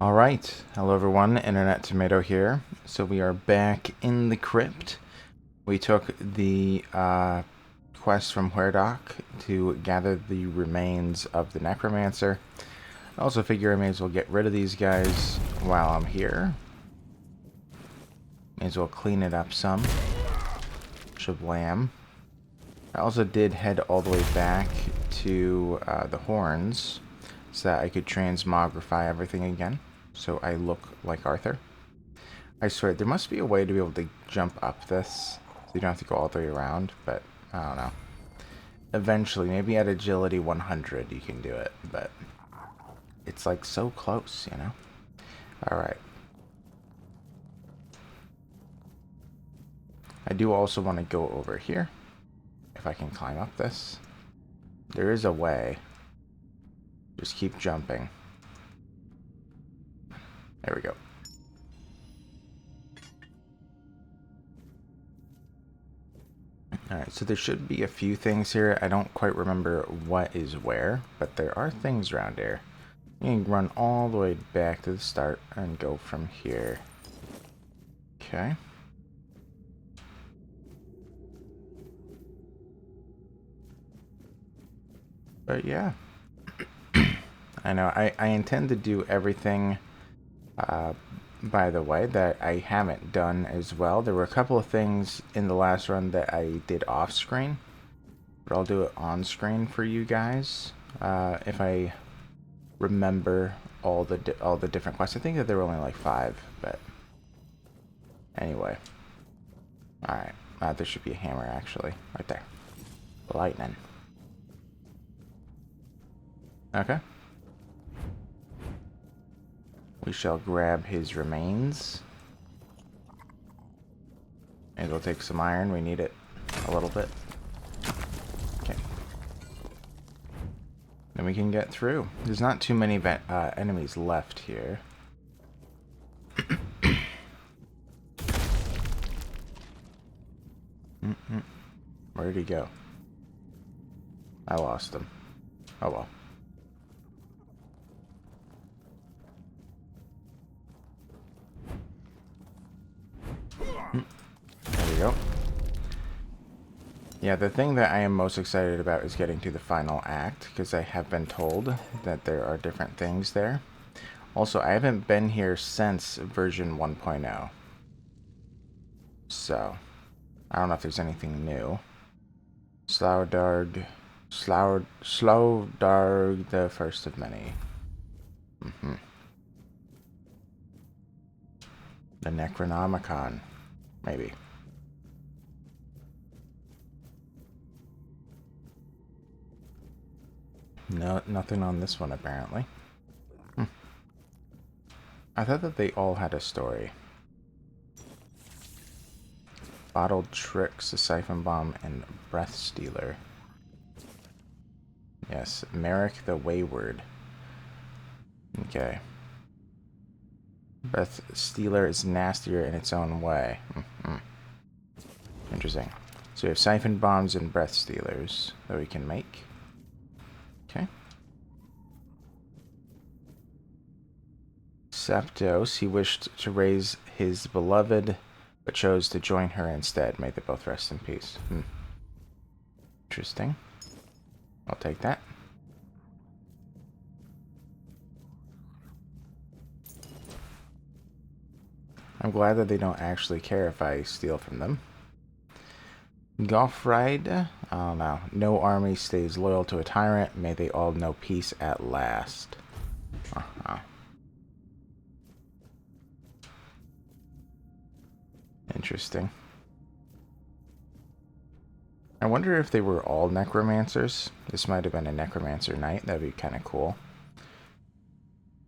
Alright, hello everyone, Internet Tomato here. So we are back in the crypt. We took the quest from Huerdoc to gather the remains of the Necromancer. I also figure I may as well get rid of these guys while I'm here. May as well clean it up some. Shablam. I also did head all the way back to the Horns so that I could transmogrify everything again, so I look like Arthur. I swear, there must be a way to be able to jump up this, so you don't have to go all the way around, but I don't know. Eventually, maybe at agility 100 you can do it, but it's like so close, you know? Alright. I do also want to go over here, if I can climb up this. There is a way. Just keep jumping. There we go. Alright, so there should be a few things here. I don't quite remember what is where, but there are things around here. You can run all the way back to the start and go from here. Okay. But yeah. I know, I intend to do everything, by the way, that I haven't done as well. There were a couple of things in the last run that I did off-screen, but I'll do it on-screen for you guys, if I remember all the different quests. I think that there were only like 5, but anyway. Alright, there should be a hammer actually, right there. Lightning. Okay. We shall grab his remains. Maybe we'll take some iron, we need it a little bit. Okay. Then we can get through. There's not too many enemies left here. Where did he go? I lost him. Oh well. There we go. Yeah, the thing that I am most excited about is getting to the final act, because I have been told that there are different things there. Also, I haven't been here since version 1.0. So, I don't know if there's anything new. Slowdarg, the first of many. The Necronomicon, maybe. No, nothing on this one apparently. I thought that they all had a story. Bottled Tricks, a Siphon Bomb, and Breath Stealer. Yes, Merrick the Wayward. Okay. Breath Stealer is nastier in its own way. Interesting. So we have Siphon Bombs and Breath Stealers that we can make. Okay. Septos, he wished to raise his beloved, but chose to join her instead. May they both rest in peace. Interesting. I'll take that. I'm glad that they don't actually care if I steal from them. Goffride, oh no. No army stays loyal to a tyrant. May they all know peace at last. Interesting. I wonder if they were all necromancers. This might have been a necromancer knight. That'd be kind of cool.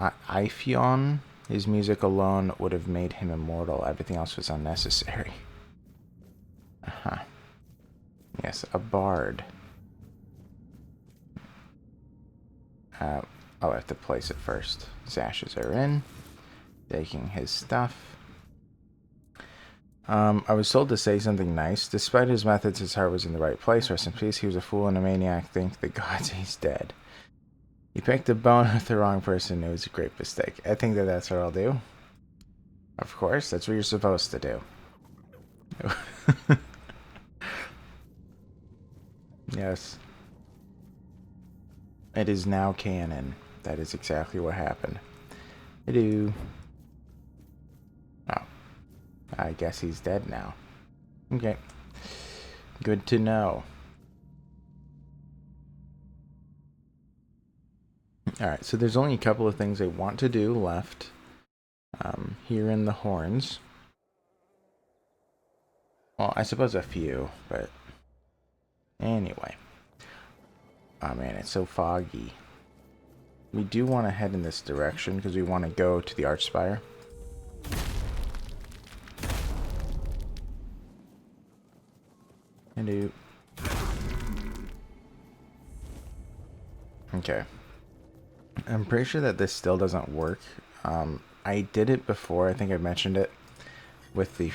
Iphion, his music alone would have made him immortal. Everything else was unnecessary. Yes, a bard. Oh, I have to place it first. Sashes are in. Taking his stuff. I was told to say something nice. Despite his methods, his heart was in the right place. Rest in peace. He was a fool and a maniac. Thank the gods he's dead. You picked a bone with the wrong person. It was a great mistake. I think that that's what I'll do. Of course, that's what you're supposed to do. Yes. It is now canon. That is exactly what happened. Hello. Oh. I guess he's dead now. Okay. Good to know. Alright, so there's only a couple of things I want to do left. Here in the horns. Well, I suppose a few, but anyway. Oh man, it's so foggy. We do want to head in this direction because we want to go to the Archspire. Hello. Okay. I'm pretty sure that this still doesn't work. I did it before. I think I mentioned it with the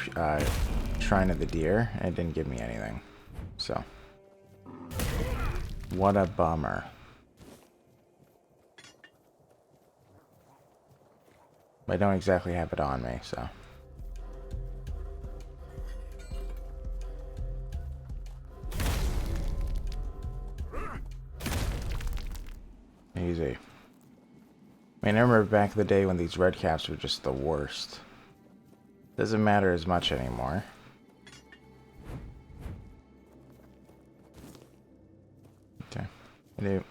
Shrine of the Deer. And it didn't give me anything. So. What a bummer. I don't exactly have it on me, so. Easy. I mean, I remember back in the day when these red caps were just the worst. Doesn't matter as much anymore. Okay. Hello.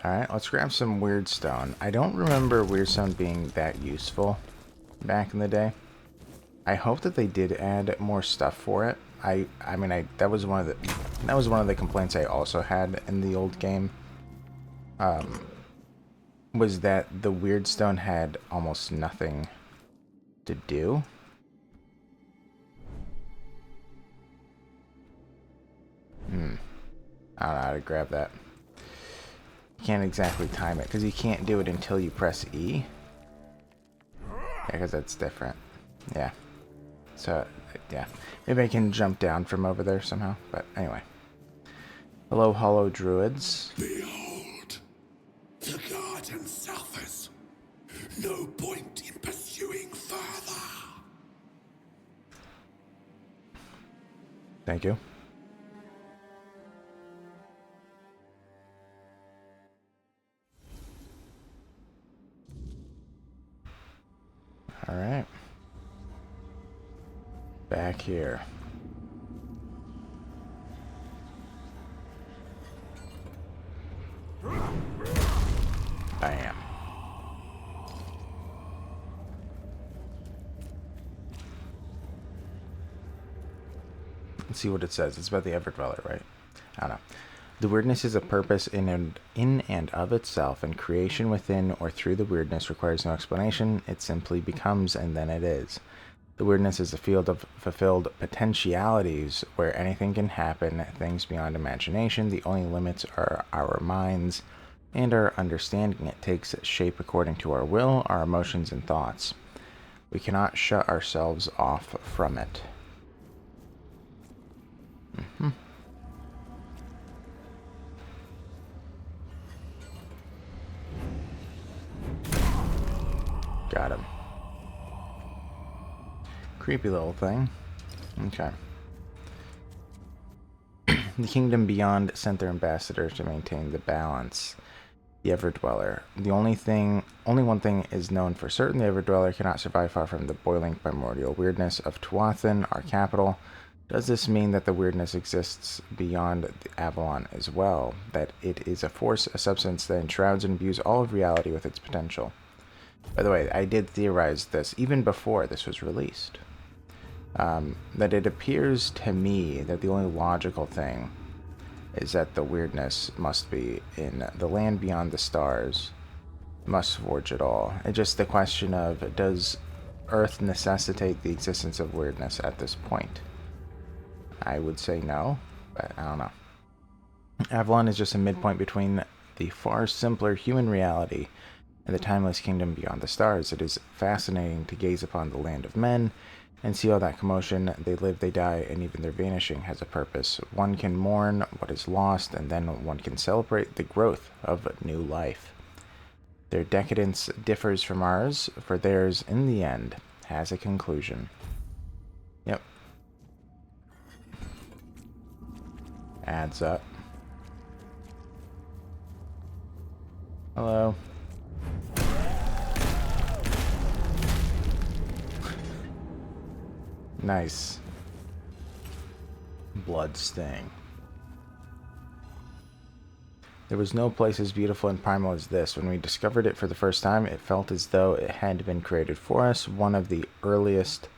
Alright, let's grab some Weirdstone. I don't remember Weirdstone being that useful back in the day. I hope that they did add more stuff for it. I mean, that was one of the complaints I also had in the old game. Was that the Weirdstone had almost nothing to do. I don't know how to grab that. You can't exactly time it because you can't do it until you press E. Yeah, because that's different. Yeah. So, yeah. Maybe I can jump down from over there somehow. But anyway. Hello, hollow druids. Behold, the garden suffers. No point in pursuing further. Thank you. Alright. Back here. Bam. Let's see what it says. It's about the Everdweller, right? I don't know. The weirdness is a purpose in and of itself, and creation within or through the weirdness requires no explanation. It simply becomes, and then it is. The weirdness is a field of fulfilled potentialities where anything can happen, things beyond imagination. The only limits are our minds and our understanding. It takes shape according to our will, our emotions, and thoughts. We cannot shut ourselves off from it. Got him. Creepy little thing. Okay. The Kingdom Beyond sent their ambassadors to maintain the balance. The Everdweller. The only one thing is known for certain: the Everdweller cannot survive far from the boiling primordial weirdness of Tuathan, our capital. Does this mean that the weirdness exists beyond the Avalon as well? That it is a force, a substance that enshrouds and imbues all of reality with its potential? By the way, I did theorize this even before this was released. That it appears to me that the only logical thing is that the weirdness must be in the land beyond the stars, must forge it all. It's just the question of, does Earth necessitate the existence of weirdness at this point? I would say no, but I don't know. Avalon is just a midpoint between the far simpler human reality In the timeless kingdom beyond the stars, it is fascinating to gaze upon the land of men and see all that commotion. They live, they die, and even their vanishing has a purpose. One can mourn what is lost, and then one can celebrate the growth of new life. Their decadence differs from ours, for theirs, in the end, has a conclusion. Yep. Adds up. Hello. Nice. Blood stain. There was no place as beautiful and primal as this. When we discovered it for the first time, it felt as though it had been created for us, one of the earliest,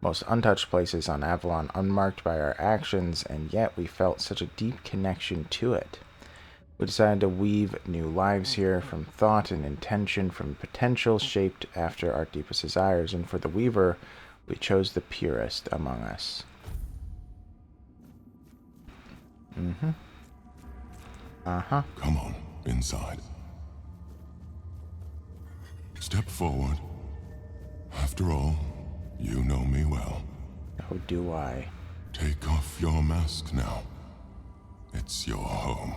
most untouched places on Avalon, unmarked by our actions, and yet we felt such a deep connection to it. We decided to weave new lives here, from thought and intention, from potential shaped after our deepest desires, and for the weaver, we chose the purest among us. Mm-hmm. Uh-huh. Come on, inside. Step forward. After all, you know me well. Oh, do I? Take off your mask now. It's your home.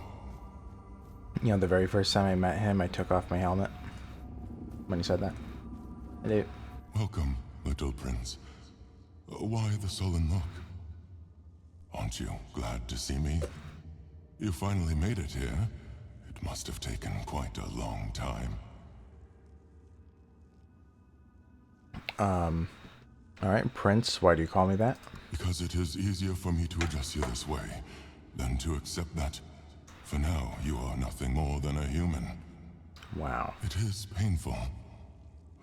You know, the very first time I met him, I took off my helmet. When he said that. I do. Welcome, little prince. Why the sullen look? Aren't you glad to see me? You finally made it here. It must have taken quite a long time. Alright, Prince, why do you call me that? Because it is easier for me to address you this way than to accept that, for now, you are nothing more than a human. Wow. It is painful,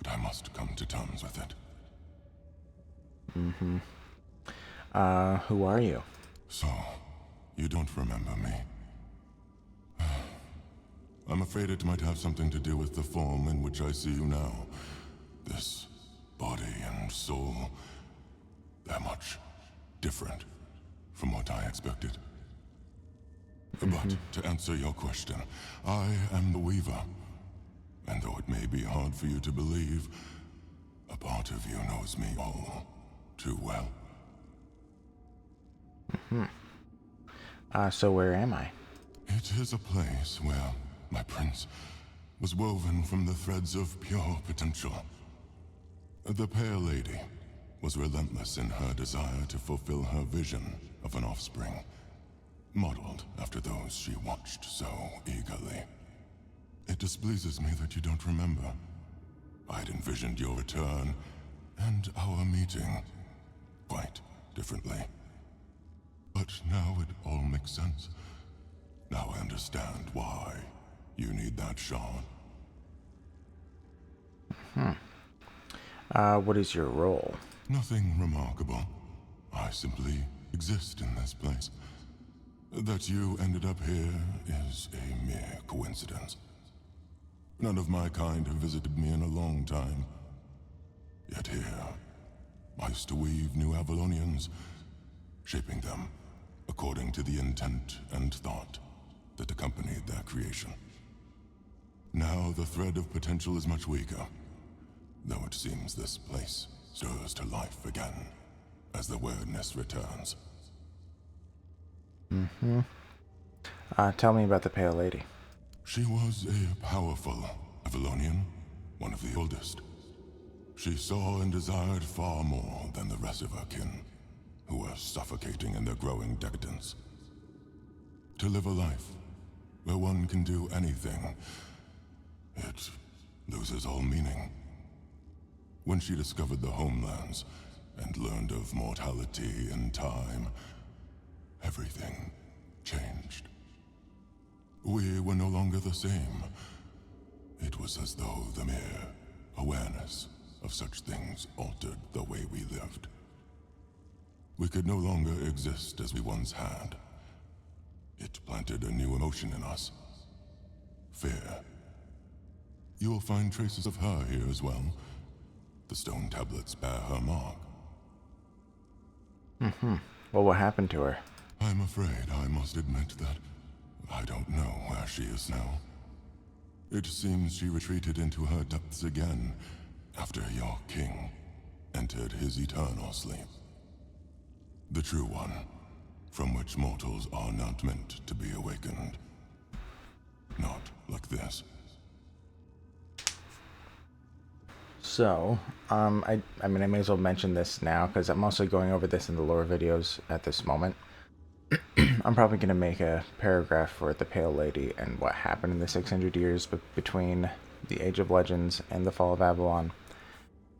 but I must come to terms with it. Mm-hmm. Who are you? So, you don't remember me. I'm afraid it might have something to do with the form in which I see you now. This body and soul, they're much different from what I expected. But to answer your question, I am the Weaver. And though it may be hard for you to believe, a part of you knows me all too well. So where am I? It is a place where, my prince, was woven from the threads of pure potential. The Pale Lady was relentless in her desire to fulfill her vision of an offspring, modeled after those she watched so eagerly. It displeases me that you don't remember. I'd envisioned your return and our meeting quite differently. But now it all makes sense. Now I understand why you need that shard. What is your role? Nothing remarkable. I simply exist in this place. That you ended up here is a mere coincidence. None of my kind have visited me in a long time. Yet here, I used to weave new Avalonians, shaping them according to the intent and thought that accompanied their creation. Now the thread of potential is much weaker, though it seems this place stirs to life again as the weirdness returns. Tell me about the Pale Lady. She was a powerful Avalonian, one of the oldest. She saw and desired far more than the rest of her kin, who were suffocating in their growing decadence. To live a life where one can do anything, it loses all meaning. When she discovered the homelands and learned of mortality and time, everything changed. We were no longer the same. It was as though the mere awareness of such things altered the way we lived. We could no longer exist as we once had. It planted a new emotion in us. Fear. You will find traces of her here as well. The stone tablets bear her mark. Well, what happened to her? I'm afraid I must admit that I don't know where she is now. It seems she retreated into her depths again after your king entered his eternal sleep. The true one, from which mortals are not meant to be awakened. Not like this. So, I mean, I may as well mention this now, because I'm also going over this in the lore videos at this moment. I'm probably going to make a paragraph for the Pale Lady and what happened in the 600 years between the Age of Legends and the Fall of Avalon.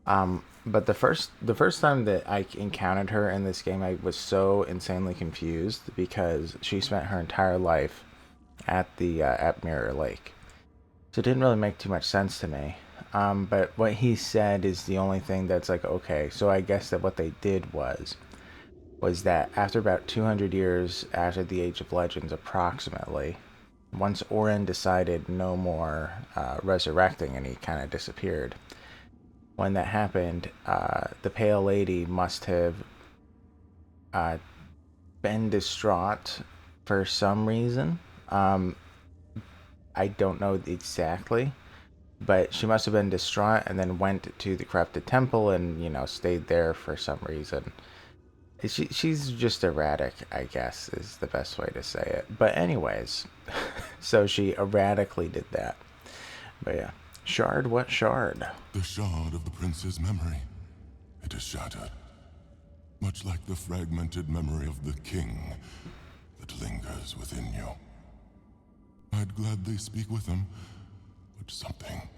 But the first time that I encountered her in this game, I was so insanely confused because she spent her entire life at the at Mirror Lake, so it didn't really make too much sense to me. But what he said is the only thing that's like, okay, so I guess that what they did was that after about 200 years after the Age of Legends, approximately, once Orin decided no more resurrecting and he kind of disappeared, when that happened, the Pale Lady must have uh, been distraught for some reason. I don't know exactly, but she must have been distraught and then went to the corrupted temple and, stayed there for some reason. She's just erratic, I guess, is the best way to say it. But anyways, so she erratically did that. But yeah. Shard, what shard? The shard of the prince's memory. It is shattered. Much like the fragmented memory of the king that lingers within you. I'd gladly speak with him, but something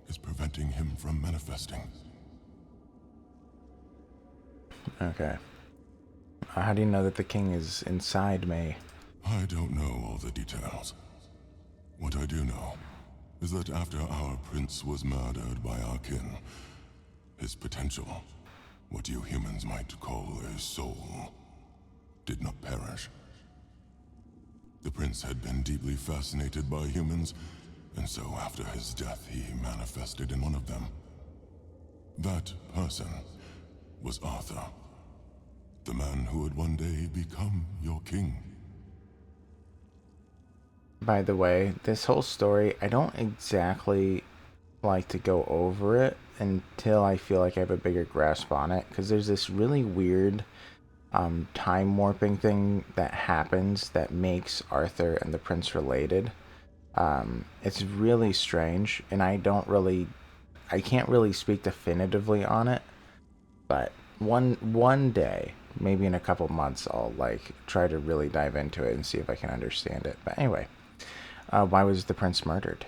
is preventing him from manifesting. Okay. How do you know that the king is inside me? I don't know all the details. What I do know is that after our prince was murdered by our kin, his potential, what you humans might call a soul, did not perish. The prince had been deeply fascinated by humans, and so after his death he manifested in one of them. That person was Arthur, the man who would one day become your king. By the way, this whole story, I don't exactly like to go over it until I feel like I have a bigger grasp on it, because there's this really weird time warping thing that happens that makes Arthur and the prince related. It's really strange, and I can't really speak definitively on it, but one day, maybe in a couple months, I'll like try to really dive into it and see if I can understand it. But anyway, why was the prince murdered?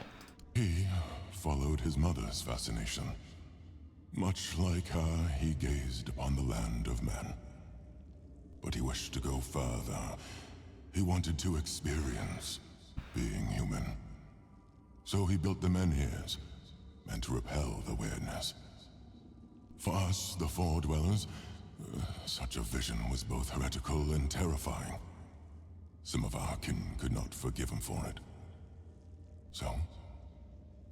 He followed his mother's fascination. Much like her, he gazed upon the land of men. But he wished to go further. He wanted to experience being human. So he built the menhirs, meant to repel the weirdness. For us, the Four Dwellers, such a vision was both heretical and terrifying. Some of our kin could not forgive him for it. So,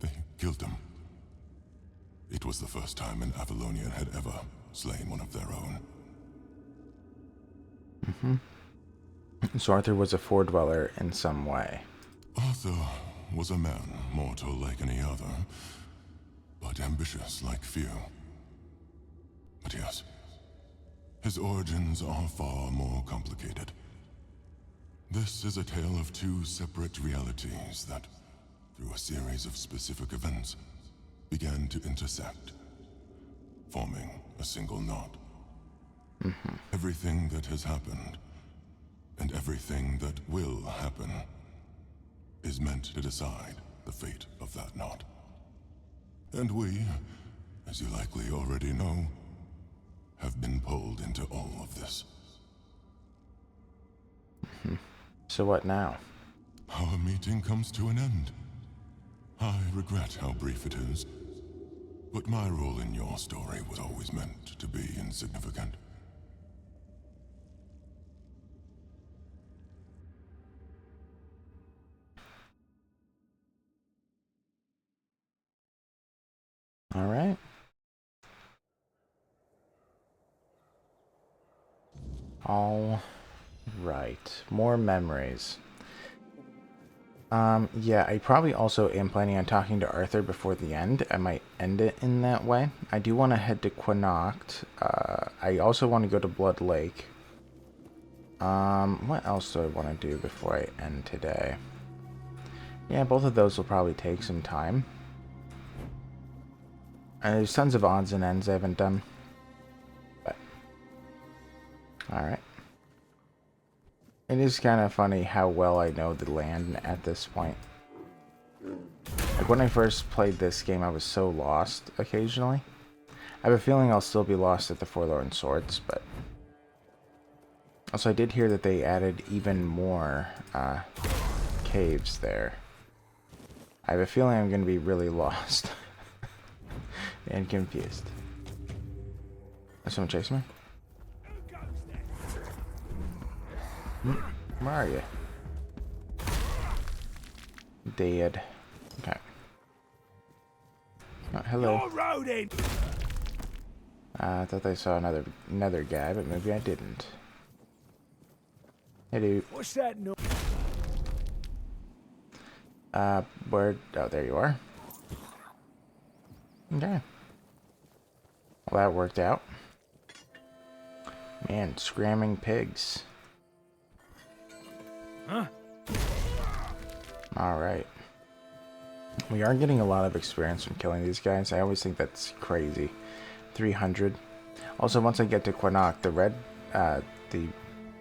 they killed him. It was the first time an Avalonian had ever slain one of their own. So Arthur was a Four Dweller in some way. Arthur was a man, mortal like any other, but ambitious like few. But yes, his origins are far more complicated. This is a tale of two separate realities that, through a series of specific events, began to intersect, forming a single knot. Everything that has happened, and everything that will happen, is meant to decide the fate of that knot. And we, as you likely already know, have been pulled into all of this. So what now? Our meeting comes to an end. I regret how brief it is, but my role in your story was always meant to be insignificant. All right. All right. More memories. Yeah, I probably also am planning on talking to Arthur before the end. I might end it in that way. I do want to head to Cuanacht. I also want to go to Blood Lake. What else do I want to do before I end today? Yeah, both of those will probably take some time. And there's tons of odds and ends I haven't done. But, alright. It is kind of funny how well I know the land at this point. Like, when I first played this game, I was so lost occasionally. I have a feeling I'll still be lost at the Forlorn Swords, but... Also, I did hear that they added even more caves there. I have a feeling I'm going to be really lost. And confused. Is someone chasing me? Where are you? Dead. Okay. Oh, hello. I thought I saw another guy, but maybe I didn't. Hey, dude. What's that noise? Where? Oh, there you are. Okay. Well, that worked out. Man, scramming pigs. Huh? Alright. We are getting a lot of experience from killing these guys. I always think that's crazy. 300. Also, once I get to Cuanacht, the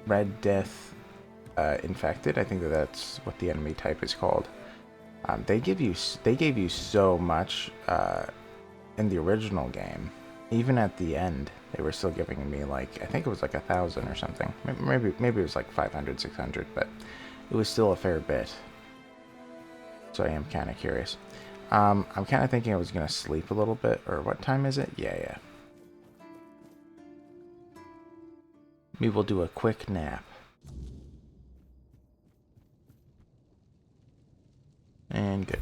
Red Death infected, I think that's what the enemy type is called. They gave you so much in the original game. Even at the end, they were still giving me, like, I think it was like 1,000 or something. Maybe it was like 500, 600, but it was still a fair bit. So I am kind of curious. I'm kind of thinking I was going to sleep a little bit, or what time is it? Yeah. We will do a quick nap. And good.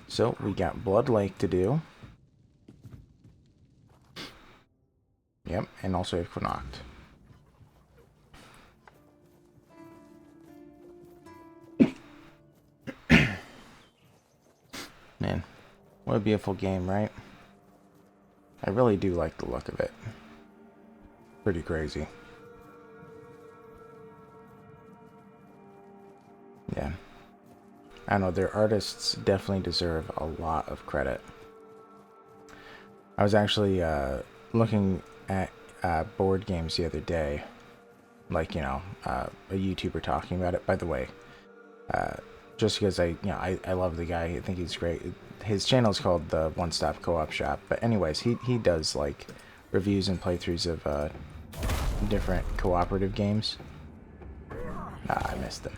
So, we got Blood Lake to do. Yep, and also Cuanacht. Man, what a beautiful game, right? I really do like the look of it. Pretty crazy. Yeah. I don't know, their artists definitely deserve a lot of credit. I was actually looking at board games the other day. Like, you know, a YouTuber talking about it. By the way, just because I love the guy, I think he's great. His channel is called the One Stop Co-op Shop. But anyways, he does like reviews and playthroughs of different cooperative games. I missed them.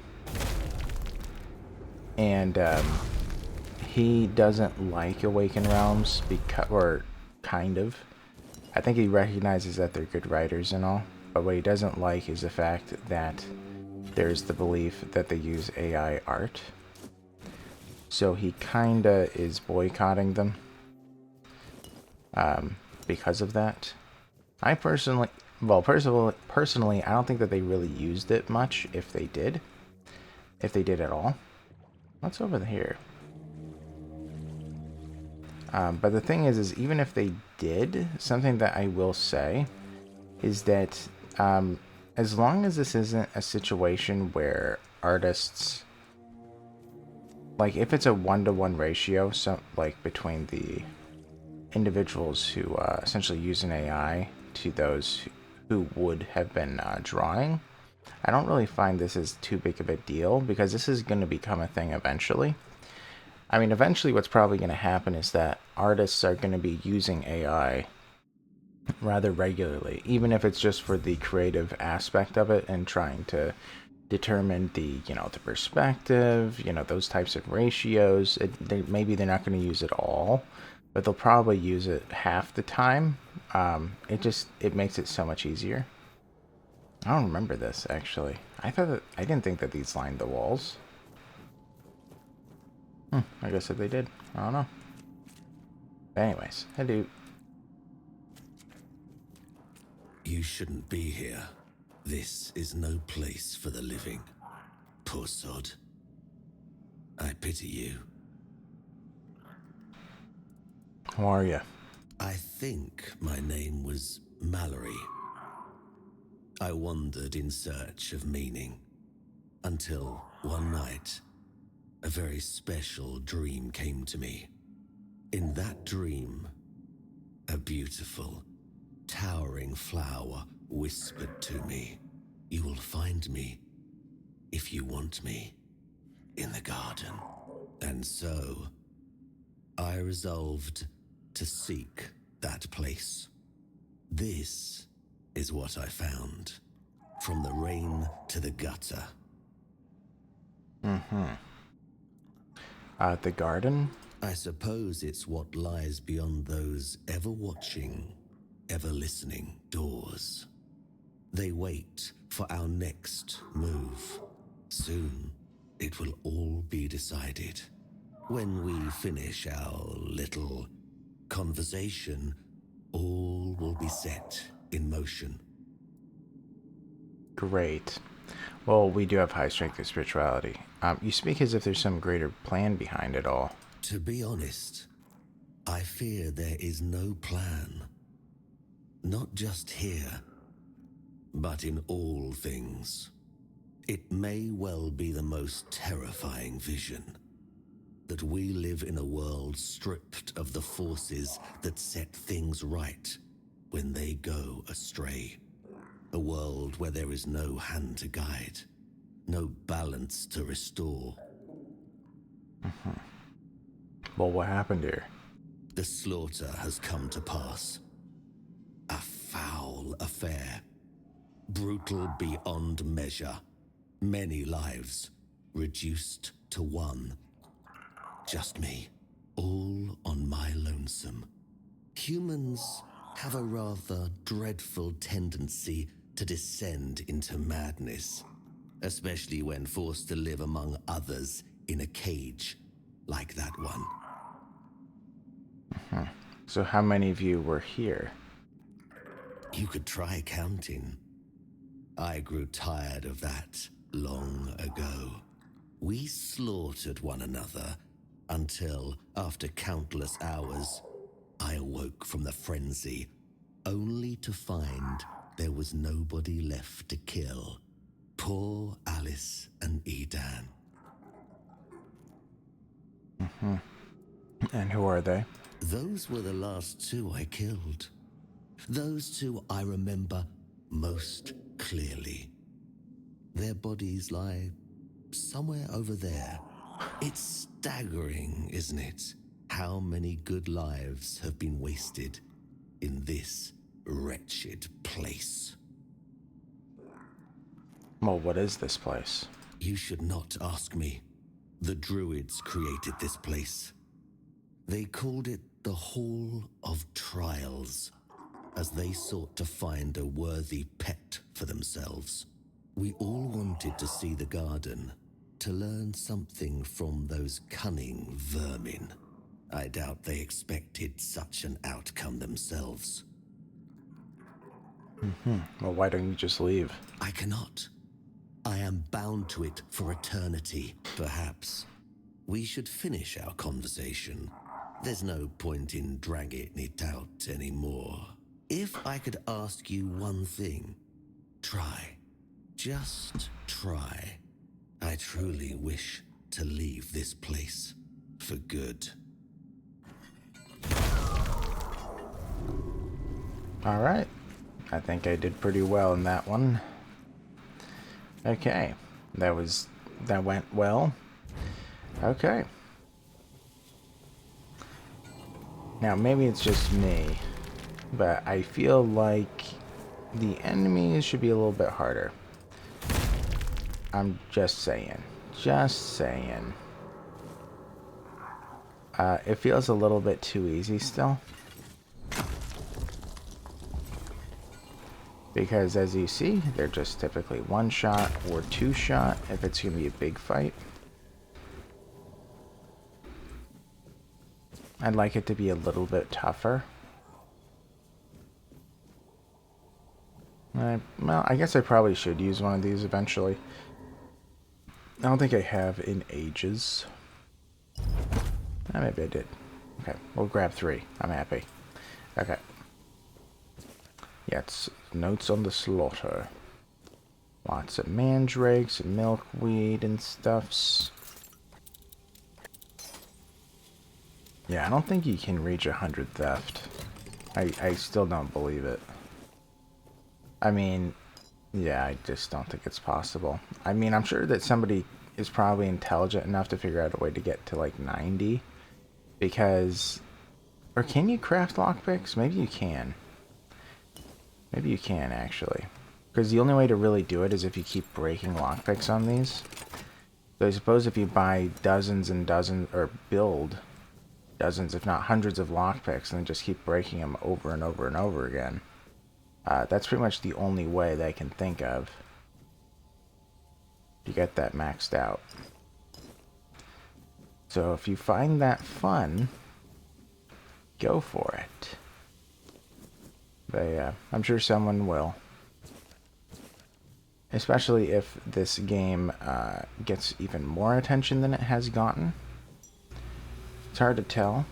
And he doesn't like Awaken Realms or kind of. I think he recognizes that they're good writers and all, but what he doesn't like is the fact that there's the belief that they use AI art. So he kinda is boycotting them because of that. I personally, personally, I don't think that they really used it much, if they did at all. What's over here? But the thing is even if they did, something that I will say is that as long as this isn't a situation where artists, like if it's a 1-to-1 ratio, so like between the individuals who essentially use an AI to those who would have been drawing, I don't really find this as too big of a deal, because this is going to become a thing eventually. I mean, eventually what's probably going to happen is that artists are going to be using AI rather regularly, even if it's just for the creative aspect of it and trying to determine the, the perspective, those types of ratios. Maybe they're not going to use it all, but they'll probably use it half the time. It makes it so much easier. I don't remember this, actually. I didn't think that these lined the walls. I guess that they did. I don't know. But anyways, hey dude. You shouldn't be here. This is no place for the living. Poor sod. I pity you. Who are you? I think my name was Mallory. I wandered in search of meaning, until one night, a very special dream came to me. In that dream, a beautiful, towering flower whispered to me, "You will find me, if you want me, in the garden." And so, I resolved to seek that place. This is what I found, from the rain to the gutter. The garden? I suppose it's what lies beyond those ever-watching, ever-listening doors. They wait for our next move. Soon, it will all be decided. When we finish our little conversation, all will be set in motion. Great. Well, we do have high strength of spirituality. You speak as if there's some greater plan behind it all. To be honest, I fear there is no plan. Not just here, but in all things. It may well be the most terrifying vision, that we live in a world stripped of the forces that set things right when they go astray. A world where there is no hand to guide, no balance to restore. Well, what happened here? The slaughter has come to pass. A foul affair. Brutal beyond measure. Many lives reduced to one. Just me, all on my lonesome. Humans have a rather dreadful tendency to descend into madness, especially when forced to live among others in a cage like that one. So how many of you were here? You could try counting. I grew tired of that long ago. We slaughtered one another until, after countless hours, I awoke from the frenzy, only to find there was nobody left to kill. Poor Alice and Edan. And who are they? Those were the last two I killed. Those two I remember most clearly. Their bodies lie somewhere over there. It's staggering, isn't it? How many good lives have been wasted in this wretched place. Well, what is this place? You should not ask me. The Druids created this place. They called it the Hall of Trials, as they sought to find a worthy pet for themselves. We all wanted to see the garden, to learn something from those cunning vermin. I doubt they expected such an outcome themselves. Well, why don't you just leave? I cannot. I am bound to it for eternity, perhaps. We should finish our conversation. There's no point in dragging it out anymore. If I could ask you one thing, try. Just try. I truly wish to leave this place for good. All right. I think I did pretty well in that one. Okay. That went well. Okay. Now, maybe it's just me, but I feel like the enemies should be a little bit harder. I'm just saying. Just saying. It feels a little bit too easy still. Because as you see, they're just typically one shot or two shot if it's going to be a big fight. I'd like it to be a little bit tougher. Well, I guess I probably should use one of these eventually. I don't think I have in ages. Maybe I did. Okay, we'll grab 3. I'm happy. Okay. Yeah, it's notes on the slaughter. Lots of mandrakes and milkweed and stuffs. Yeah, I don't think you can reach 100 theft. I still don't believe it. I mean, yeah, I just don't think it's possible. I mean, I'm sure that somebody is probably intelligent enough to figure out a way to get to like 90. Because... Or can you craft lockpicks? Maybe you can. Maybe you can, actually. Because the only way to really do it is if you keep breaking lockpicks on these. So I suppose if you buy dozens and dozens, or build dozens, if not hundreds of lockpicks, and then just keep breaking them over and over and over again. That's pretty much the only way that I can think of to get that maxed out. So if you find that fun, go for it. But yeah, I'm sure someone will. Especially if this game gets even more attention than it has gotten. It's hard to tell.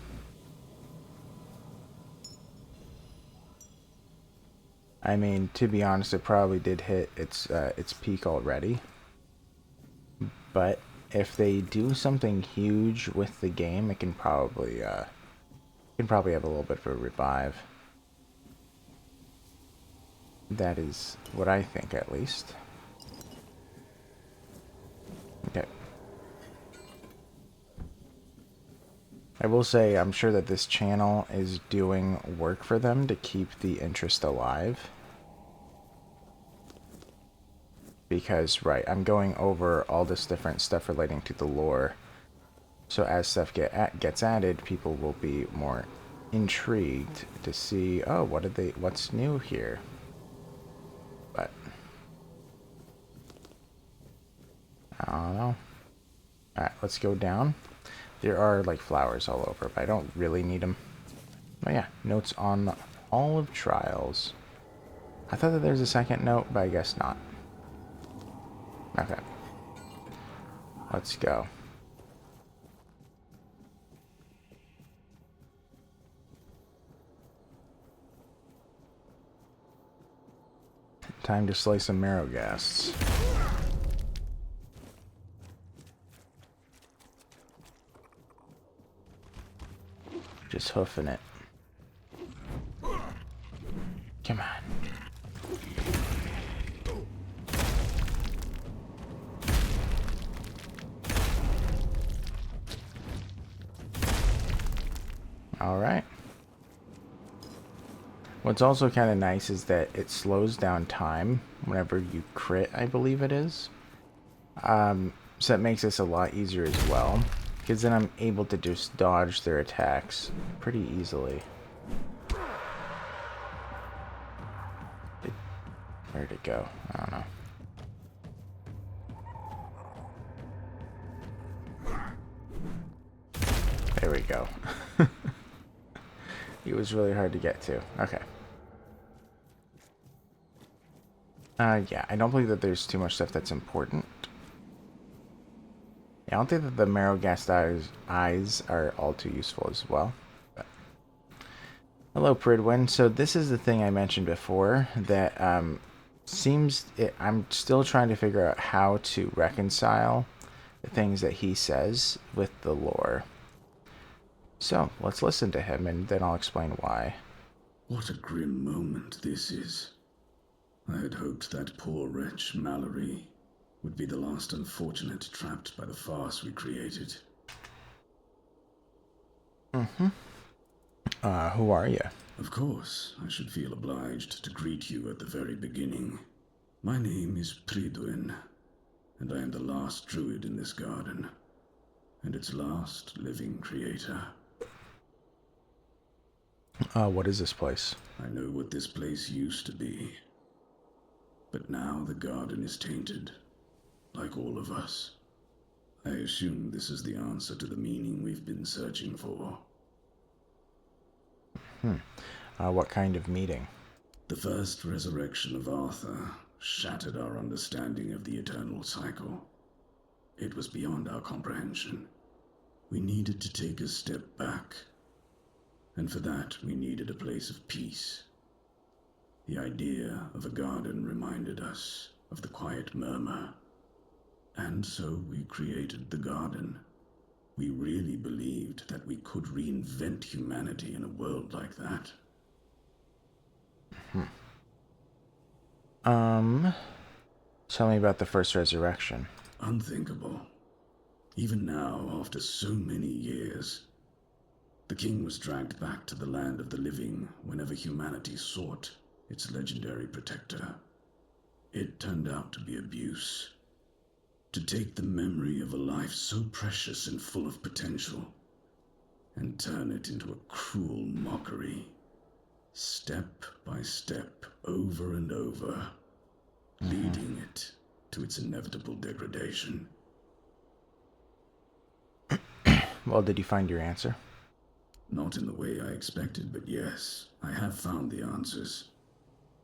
I mean, to be honest, it probably did hit its peak already. But if they do something huge with the game, it can probably have a little bit of a revive. That is what I think, at least. Okay. I will say, I'm sure that this channel is doing work for them to keep the interest alive. Because, right, I'm going over all this different stuff relating to the lore. So as stuff gets added, people will be more intrigued to see, oh, what's new here? But I don't know. Alright, let's go down. There are, like, flowers all over, but I don't really need them. Oh yeah, notes on the Hall of Trials. I thought that there's a second note, but I guess not. Okay. Let's go. Time to slay some marrowghasts. Just hoofing it. Come on. Alright. What's also kind of nice is that it slows down time whenever you crit, I believe it is. So that makes this a lot easier as well. Because then I'm able to just dodge their attacks pretty easily. Where'd it go? I don't know. There we go. It was really hard to get to. Okay. Yeah, I don't believe that there's too much stuff that's important. Yeah, I don't think that the marrowghast eyes are all too useful as well. But. Hello, Pridwin. So this is the thing I mentioned before that I'm still trying to figure out how to reconcile the things that he says with the lore. So, let's listen to him, and then I'll explain why. What a grim moment this is. I had hoped that poor wretch, Mallory, would be the last unfortunate trapped by the farce we created. Mm-hmm. Who are you? Of course, I should feel obliged to greet you at the very beginning. My name is Pridwin, and I am the last druid in this garden, and its last living creator. What is this place? I know what this place used to be. But now the garden is tainted, like all of us. I assume this is the answer to the meaning we've been searching for. What kind of meeting? The first resurrection of Arthur shattered our understanding of the eternal cycle. It was beyond our comprehension. We needed to take a step back. And for that, we needed a place of peace. The idea of a garden reminded us of the quiet murmur. And so we created the garden. We really believed that we could reinvent humanity in a world like that. Tell me about the first resurrection. Unthinkable. Even now, after so many years, the king was dragged back to the land of the living whenever humanity sought its legendary protector. It turned out to be abuse. To take the memory of a life so precious and full of potential and turn it into a cruel mockery, step by step, over and over, leading it to its inevitable degradation. Well, did you find your answer? Not in the way I expected, but yes, I have found the answers.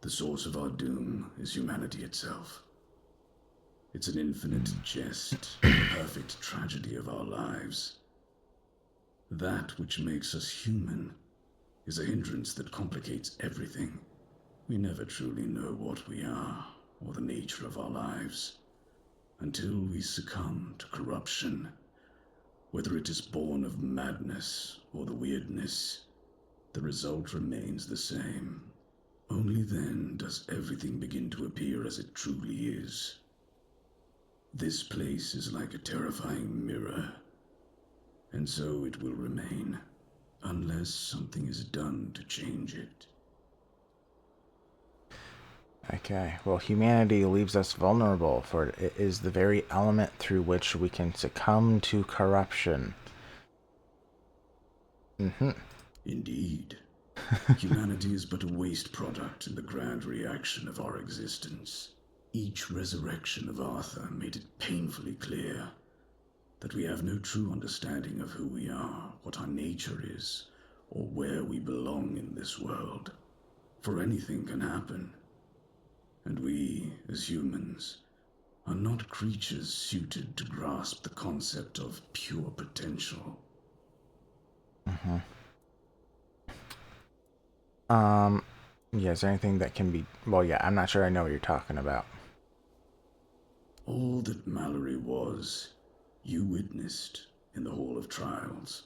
The source of our doom is humanity itself. It's an infinite jest, the perfect tragedy of our lives. That which makes us human is a hindrance that complicates everything. We never truly know what we are, or the nature of our lives, until we succumb to corruption. Whether it is born of madness or the weirdness, the result remains the same. Only then does everything begin to appear as it truly is. This place is like a terrifying mirror, and so it will remain, unless something is done to change it. Okay, well, humanity leaves us vulnerable, for it is the very element through which we can succumb to corruption. Indeed. Humanity is but a waste product in the grand reaction of our existence. Each resurrection of Arthur made it painfully clear that we have no true understanding of who we are, what our nature is, or where we belong in this world. For anything can happen. And we, as humans, are not creatures suited to grasp the concept of pure potential. Yeah, is there anything that can be... Well, yeah, I'm not sure I know what you're talking about. All that Mallory was, you witnessed in the Hall of Trials.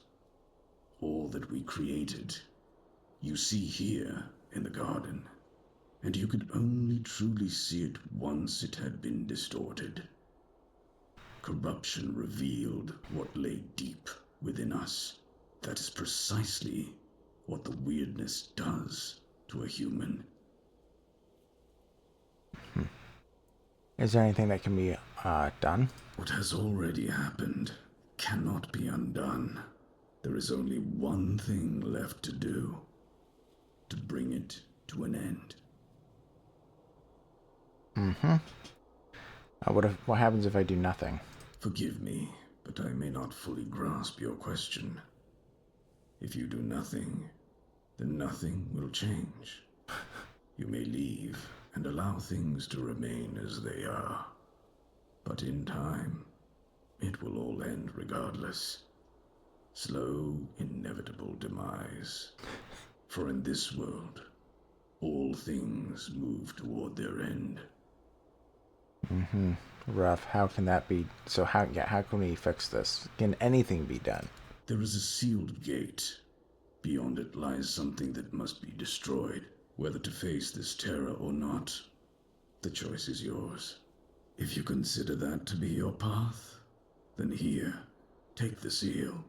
All that we created, you see here in the garden. And you could only truly see it once it had been distorted. Corruption revealed what lay deep within us. That is precisely what the weirdness does to a human. Is there anything that can be done? What has already happened cannot be undone. There is only one thing left to do, to bring it to an end. What happens if I do nothing? Forgive me, but I may not fully grasp your question. If you do nothing, then nothing will change. You may leave and allow things to remain as they are. But in time, it will all end regardless. Slow, inevitable demise. For in this world, all things move toward their end. Rough. How can that be? So how can we fix this? Can anything be done? There is a sealed gate. Beyond it lies something that must be destroyed. Whether to face this terror or not, the choice is yours. If you consider that to be your path, then here, take the seal.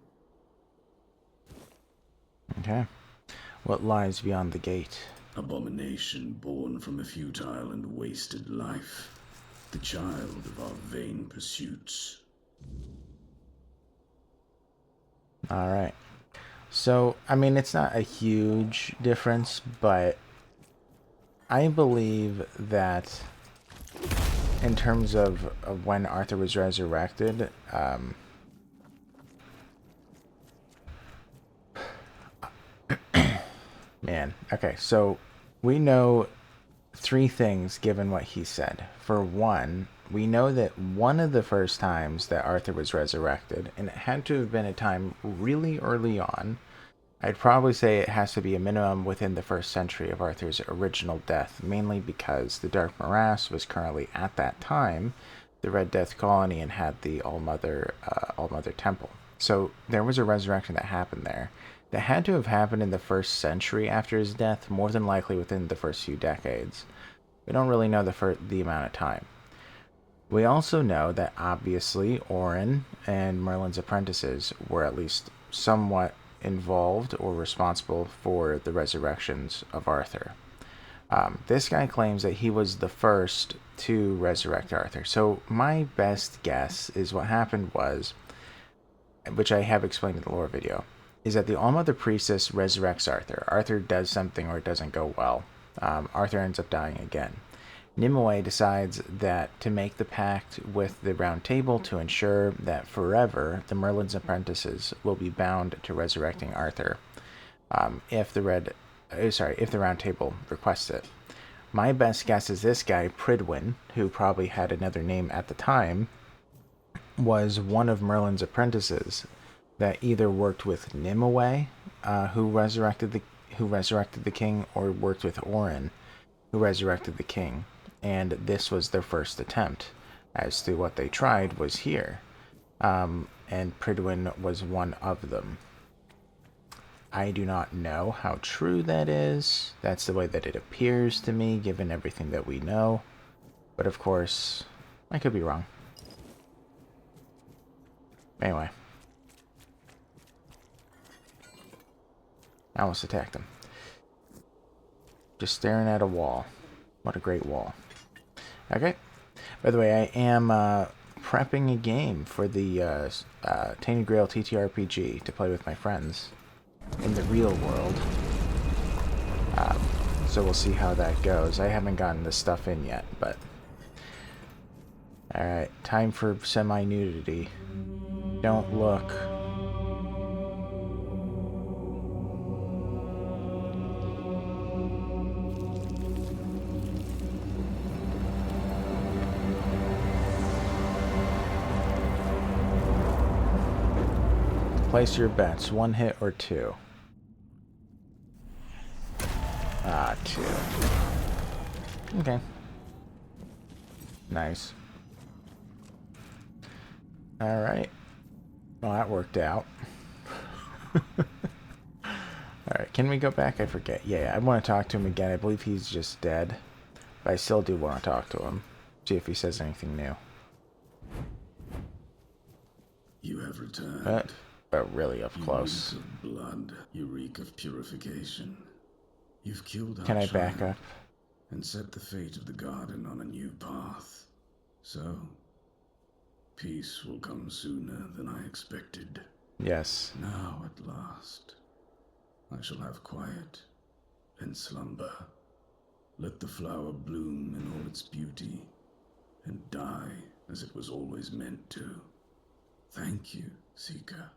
Okay. What lies beyond the gate? Abomination born from a futile and wasted life. The child of our vain pursuits. All right. So, I mean, it's not a huge difference, but I believe that in terms of when Arthur was resurrected, man, okay, so we know three things given what he said. For one, we know that one of the first times that Arthur was resurrected, and it had to have been a time really early on. I'd probably say it has to be a minimum within the first century of Arthur's original death, mainly because the Dark Morass was currently, at that time, the Red Death colony and had the All-Mother Temple. So there was a resurrection that happened there. That had to have happened in the first century after his death, more than likely within the first few decades. We don't really know the amount of time. We also know that obviously Orin and Merlin's apprentices were at least somewhat involved or responsible for the resurrections of Arthur. This guy claims that he was the first to resurrect Arthur. So my best guess is what happened was, which I have explained in the lore video, is that the All-Mother Priestess resurrects Arthur. Arthur does something or it doesn't go well. Arthur ends up dying again. Nimue decides that to make the pact with the Round Table to ensure that forever the Merlin's apprentices will be bound to resurrecting Arthur, if the Round Table requests it. My best guess is this guy Pridwin, who probably had another name at the time, was one of Merlin's apprentices that either worked with Nimue, who resurrected the king, or worked with Orin, who resurrected the king. And this was their first attempt as to what they tried was here. And Pridwin was one of them. I do not know how true that is. That's the way that it appears to me, given everything that we know. But of course, I could be wrong. Anyway. I almost attacked him. Just staring at a wall. What a great wall. Okay. By the way, I am prepping a game for the Tainted Grail TTRPG to play with my friends in the real world. So we'll see how that goes. I haven't gotten this stuff in yet, but... Alright, time for semi-nudity. Don't look. Place your bets, 1 hit or 2. 2. Okay. Nice. Alright. Well, that worked out. Alright, can we go back? I forget. Yeah, I want to talk to him again. I believe he's just dead. But I still do want to talk to him. See if he says anything new. You have returned. But really up close. You reek of blood. You reek of purification. You've killed our Can I back up? and set the fate of the garden on a new path. So, peace will come sooner than I expected. Yes. Now, at last, I shall have quiet and slumber. Let the flower bloom in all its beauty and die as it was always meant to. Thank you, Seeker.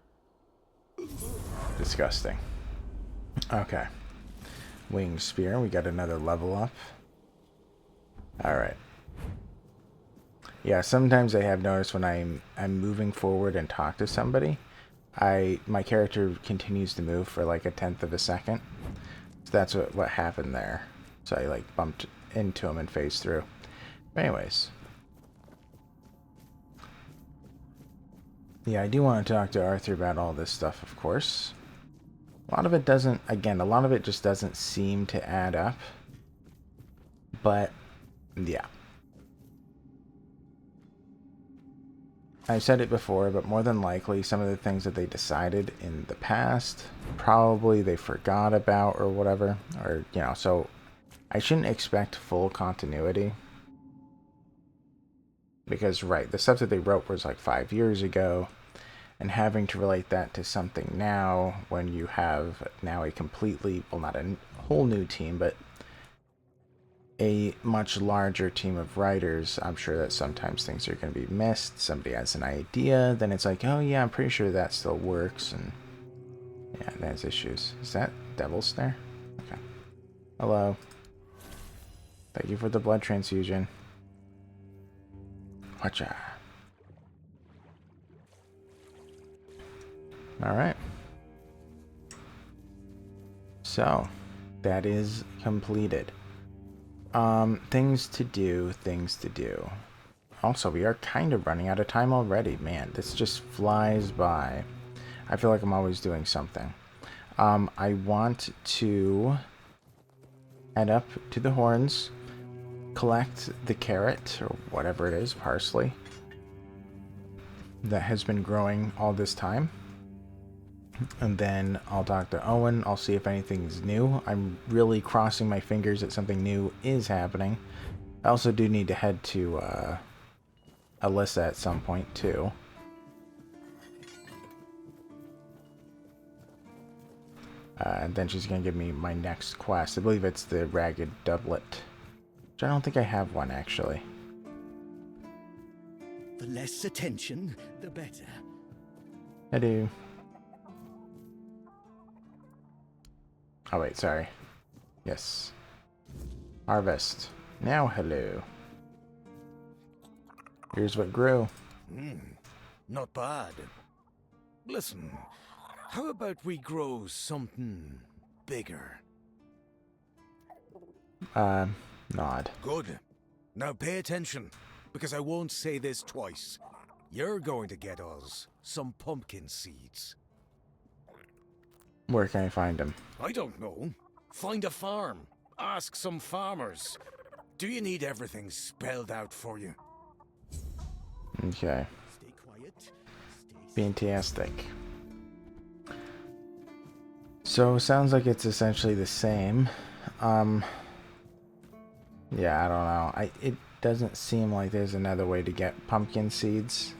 Disgusting. Okay. Winged Spear. We got another level up. Alright. Yeah, sometimes I have noticed when I'm moving forward and talk to somebody, my character continues to move for like 1/10 of a second. So that's what happened there. So I like bumped into him and phased through. But anyways. Yeah, I do want to talk to Arthur about all this stuff, of course. A lot of it doesn't, again, a lot of it just doesn't seem to add up. But, yeah. I've said it before, but more than likely, some of the things that they decided in the past, probably they forgot about or whatever. Or, you know, so I shouldn't expect full continuity. Because, right, the stuff that they wrote was like 5 years ago, and having to relate that to something now, when you have now a completely, well, not a whole new team, but a much larger team of writers, I'm sure that sometimes things are going to be missed. Somebody has an idea, then it's like, oh yeah, I'm pretty sure that still works, and yeah, it has issues. Is that Devil's Snare? Okay. Hello. Thank you for the blood transfusion. Watcha. Alright. So, that is completed. Things to do. Also, we are kind of running out of time already. Man, this just flies by. I feel like I'm always doing something. I want to head up to the horns, collect the carrot, or whatever it is, parsley, that has been growing all this time. And then I'll talk to Owen. I'll see if anything's new. I'm really crossing my fingers that something new is happening. I also do need to head to Alyssa at some point, too. And then she's going to give me my next quest. I believe it's the Ragged Doublet. Which I don't think I have one, actually. The less attention, the better. I do. Oh, wait, sorry. Yes. Harvest. Now, hello. Here's what grew. Not bad. Listen, how about we grow something bigger? Nod. Good. Now pay attention, because I won't say this twice. You're going to get us some pumpkin seeds. Where can I find them? I don't know. Find a farm. Ask some farmers. Do you need everything spelled out for you? Okay. Stay quiet. Fantastic. So, sounds like it's essentially the same. Yeah, I don't know. It doesn't seem like there's another way to get pumpkin seeds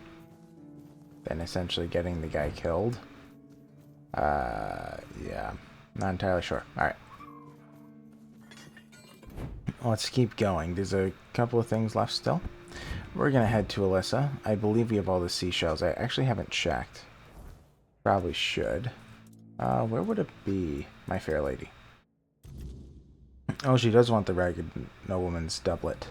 than essentially getting the guy killed. Yeah. Not entirely sure. Alright. Let's keep going. There's a couple of things left still. We're gonna head to Alyssa. I believe we have all the seashells. I actually haven't checked. Probably should. Where would it be, my fair lady? Oh, she does want the Ragged Nobleman's doublet.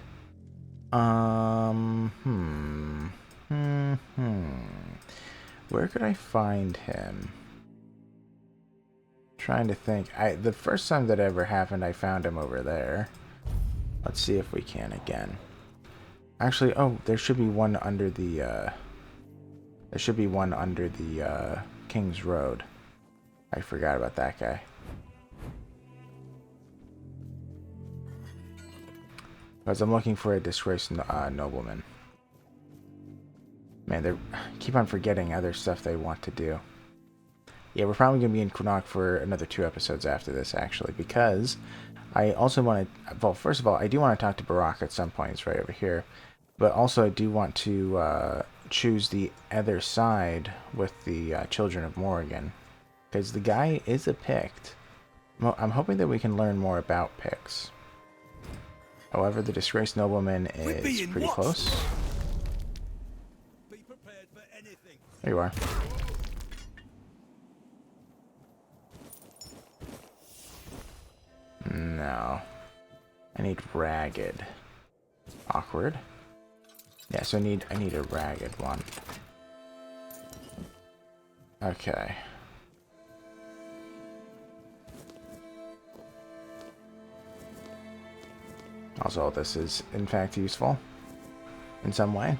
Where could I find him? Trying to think. The first time that ever happened, I found him over there. Let's see if we can again. Actually, oh, there should be one under the, King's Road. I forgot about that guy. Because I'm looking for a disgraced nobleman. Man, they keep on forgetting other stuff they want to do. Yeah, we're probably going to be in Cuanacht for another 2 episodes after this, actually, because I also want to... Well, first of all, I do want to talk to Barak at some point. It's right over here. But also, I do want to choose the other side with the Children of Morrigan. Because the guy is a Pict. I'm hoping that we can learn more about Picts. However, the disgraced nobleman is pretty close. Be prepared for anything. There you are. No. I need ragged. Awkward. Yeah, so I need a ragged one. Okay. Also, this is in fact useful in some way.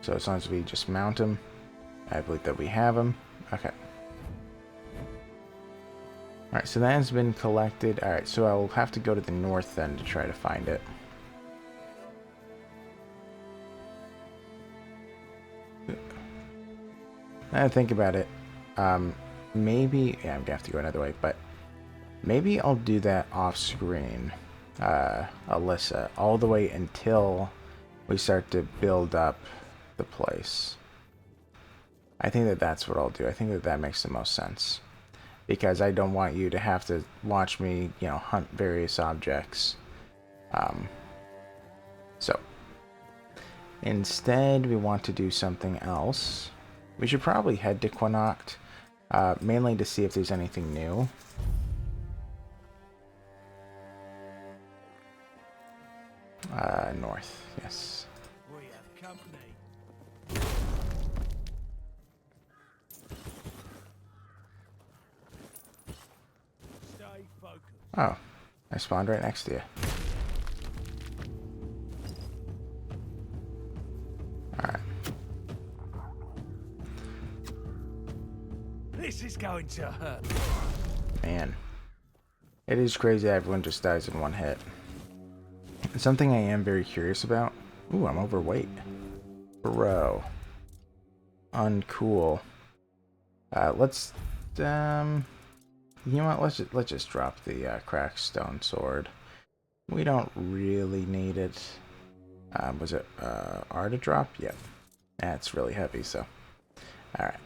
So as long as we just mount him, I believe that we have him. Okay. Alright, so that has been collected. Alright, so I'll have to go to the north then to try to find it. Now I think about it, maybe... Yeah, I'm gonna have to go another way, but... Maybe I'll do that off-screen, Alyssa, all the way until we start to build up the place. I think that that's what I'll do. I think that that makes the most sense. Because I don't want you to have to watch me, you know, hunt various objects. So, instead we want to do something else. We should probably head to Cuanacht, mainly to see if there's anything new. North, yes. We have company. Stay focused. Oh, I spawned right next to you. Alright. This is going to hurt. Man. It is crazy that everyone just dies in one hit. Something I am very curious about. Ooh, I'm overweight. Bro. Uncool. Let's, you know what, let's just drop the, cracked stone sword. We don't really need it. Was it, R to drop? Yep. That's really heavy, so. Alright.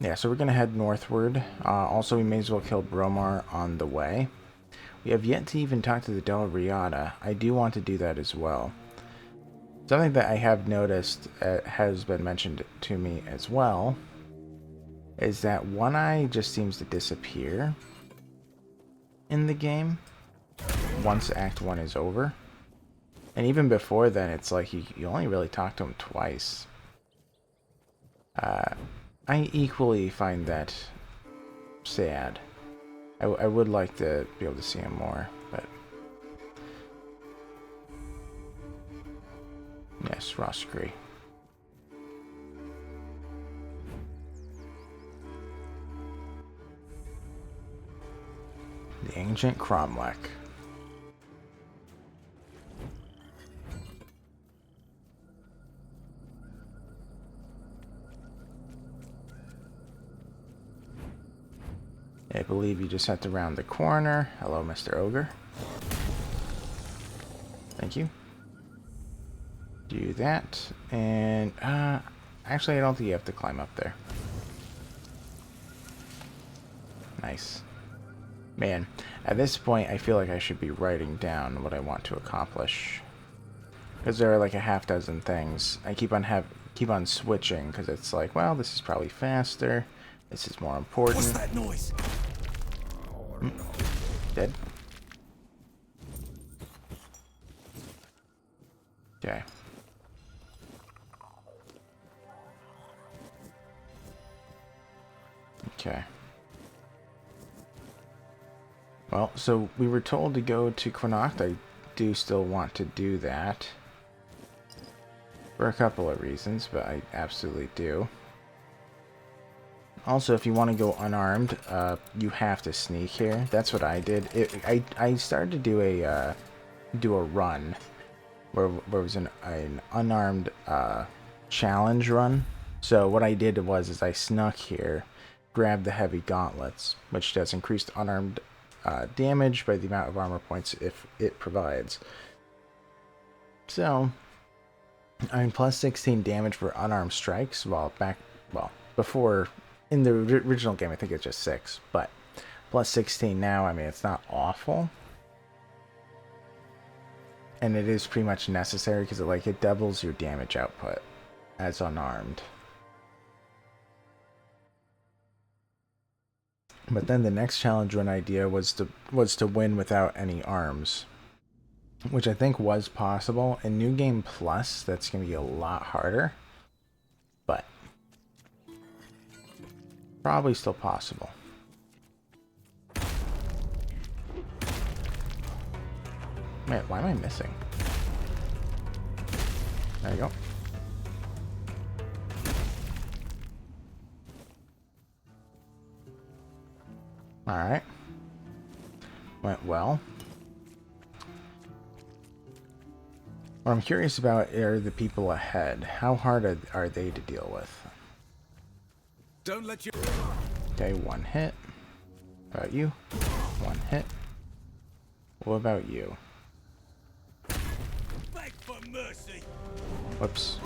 Yeah, so we're gonna head northward. Also, we may as well kill Bromar on the way. We have yet to even talk to the Del Riata. I do want to do that as well. Something that I have noticed has been mentioned to me as well is that One Eye just seems to disappear in the game once Act 1 is over. And even before then, it's like you only really talk to him twice. I equally find that sad. I would like to be able to see him more, but... Yes, Roscree. The Ancient Cromlech. I believe you just have to round the corner. Hello, Mr. Ogre. Thank you. Do that, and actually I don't think you have to climb up there. Nice. Man, at this point I feel like I should be writing down what I want to accomplish, because there are like a half dozen things. I keep on switching because it's like, well, this is probably faster, this is more important. What's that noise? Dead. Okay. Okay. Well, so we were told to go to Cuanacht. I do still want to do that. For a couple of reasons, but I absolutely do. Also, if you want to go unarmed, you have to sneak here. That's what I did. I started to do a run where it was an unarmed challenge run. So what I did was I snuck here, grabbed the heavy gauntlets, which does increased unarmed damage by the amount of armor points if it provides. So, I mean, plus 16 damage for unarmed strikes, before, in the original game, I think it's just 6, but plus 16 now, I mean, it's not awful. And it is pretty much necessary because it doubles your damage output as unarmed. But then the next challenge run idea was to win without any arms, which I think was possible. In New Game Plus, that's going to be a lot harder, but probably still possible. Man, why am I missing? There you go. Alright. Went well. What I'm curious about are the people ahead. How hard are they to deal with? Don't let you... Okay, one hit. What about you? One hit. What about you? Beg for mercy. Whoops.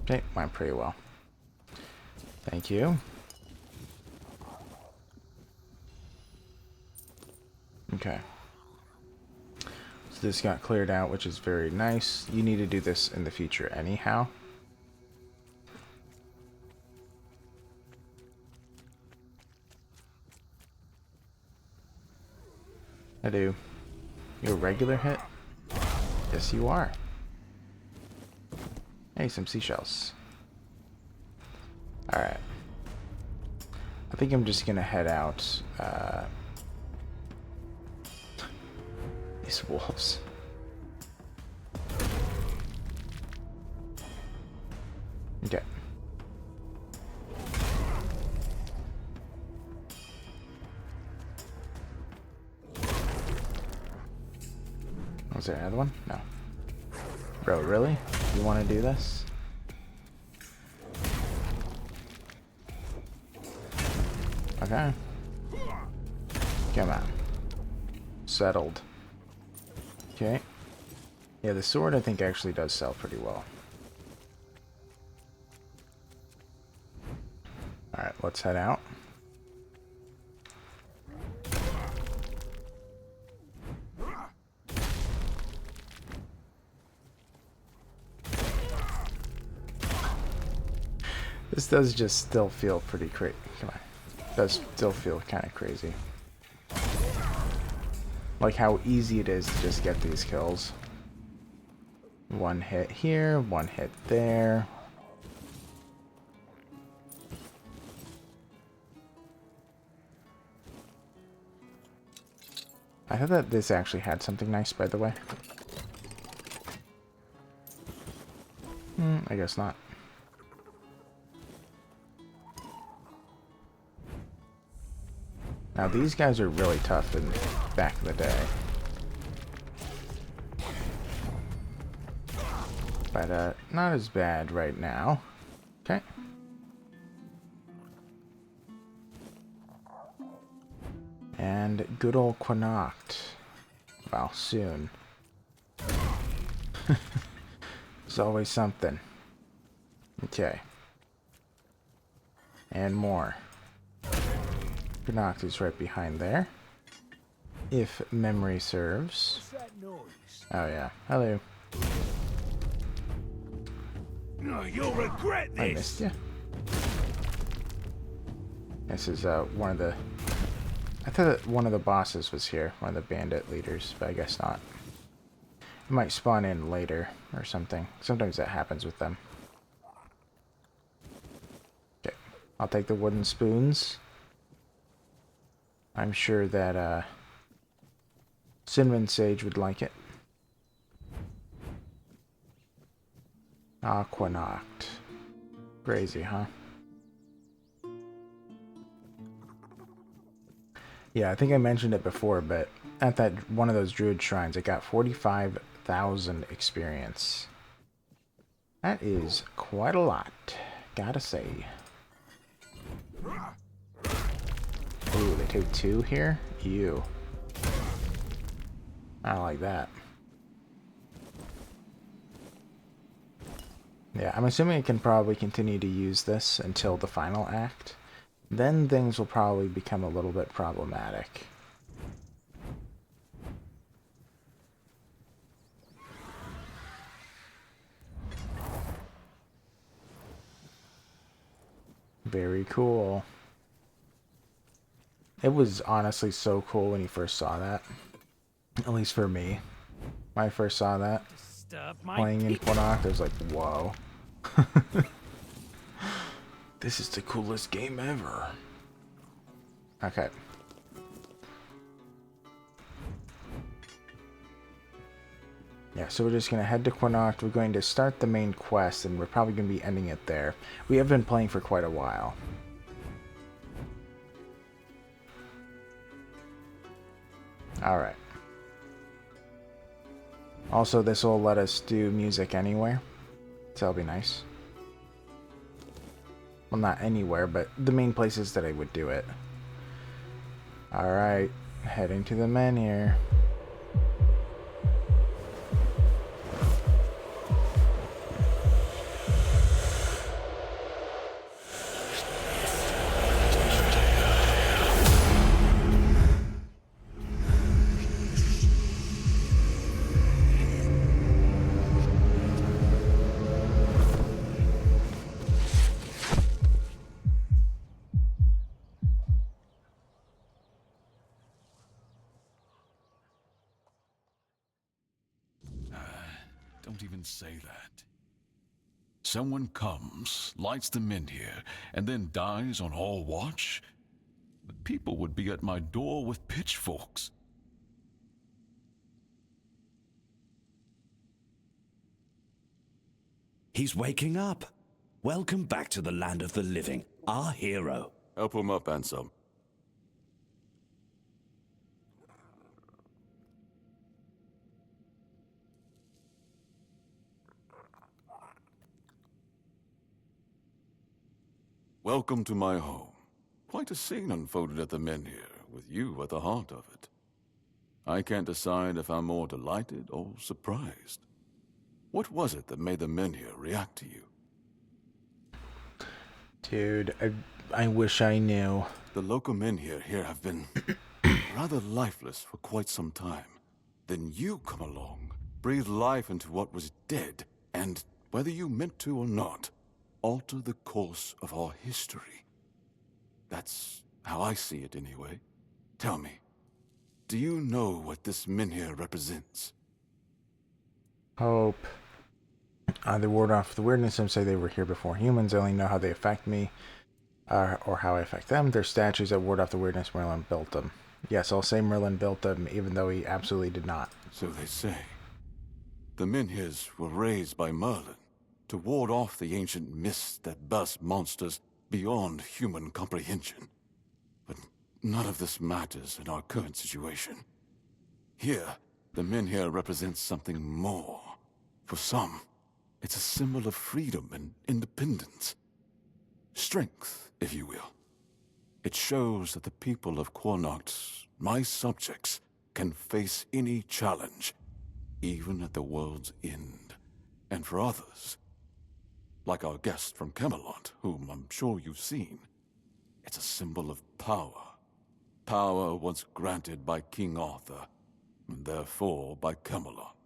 Okay, went pretty well. Thank you. Okay. So this got cleared out, which is very nice. You need to do this in the future anyhow. I do. You a regular hit? Yes, you are. Hey, some seashells. Alright. I think I'm just gonna head out. These wolves. Okay. Was there another one? No. Bro, really? You want to do this? Okay. Come on. Settled. Okay. Yeah, the sword I think actually does sell pretty well. Alright, let's head out. This does just still feel pretty crazy. Come on. It does still feel kind of crazy. Like how easy it is to just get these kills. One hit here, one hit there. I thought that this actually had something nice, by the way. I guess not. Now these guys are really tough in back in the day. But not as bad right now. Okay. And good old Cuanacht. Well, soon. There's always something. Okay. And more. Cuanacht is right behind there. If memory serves. Oh yeah. Hello. No, you'll regret this. I missed you. This is one of the... I thought that one of the bosses was here. One of the bandit leaders, but I guess not. It might spawn in later or something. Sometimes that happens with them. Okay. I'll take the wooden spoons. I'm sure that Cinnamon Sage would like it. Ah, Cuanacht. Crazy, huh? Yeah, I think I mentioned it before, but at that one of those druid shrines, I got 45,000 experience. That is quite a lot, gotta say. Ooh, they took 2 here? Ew. I don't like that. Yeah, I'm assuming I can probably continue to use this until the final act. Then things will probably become a little bit problematic. Very cool. It was honestly so cool when you first saw that. At least for me. When I first saw that. Playing in Cuanacht, I was like, whoa. This is the coolest game ever. Okay. Yeah, so we're just going to head to Cuanacht. We're going to start the main quest, and we're probably going to be ending it there. We have been playing for quite a while. Alright. Also, this will let us do music anywhere. So that'll be nice. Well, not anywhere, but the main places that I would do it. Alright, heading to the men here. shouldn't say that. Someone comes, lights them in here, and then dies on all watch? The people would be at my door with pitchforks. He's waking up. Welcome back to the land of the living, our hero. Help him up, Ansem. Welcome to my home. Quite a scene unfolded at the Menhir, with you at the heart of it. I can't decide if I'm more delighted or surprised. What was it that made the Menhir react to you? Dude, I wish I knew. The local Menhir here have been rather lifeless for quite some time. Then you come along, breathe life into what was dead, and, whether you meant to or not, alter the course of our history. That's how I see it anyway. Tell me, do you know what this Menhir represents? Hope. They ward off the weirdness. Some say they were here before humans. I only know how they affect me, or how I affect them. They're statues that ward off the weirdness. Merlin built them. Yes, I'll say Merlin built them, even though he absolutely did not. So they say. The Menhirs were raised by Merlin to ward off the ancient mists that burst monsters beyond human comprehension. But none of this matters in our current situation. Here, the Menhir represents something more. For some, it's a symbol of freedom and independence. Strength, if you will. It shows that the people of Cuanacht, my subjects, can face any challenge, even at the world's end. And for others, like our guest from Camelot, whom I'm sure you've seen, it's a symbol of power. Power once granted by King Arthur, and therefore by Camelot.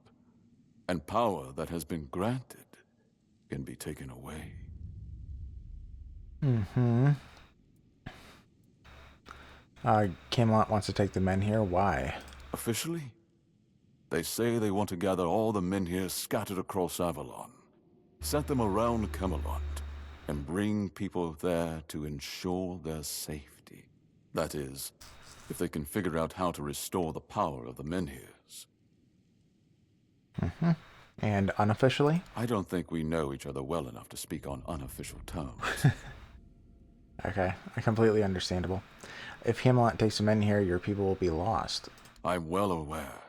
And power that has been granted can be taken away. Camelot wants to take the Menhir. Why? Officially, they say they want to gather all the Menhir scattered across Avalon, set them around Camelot, and bring people there to ensure their safety. That is, if they can figure out how to restore the power of the Menhirs. And unofficially? I don't think we know each other well enough to speak on unofficial terms. Okay, completely understandable. If Camelot takes the Menhir, your people will be lost. I'm well aware.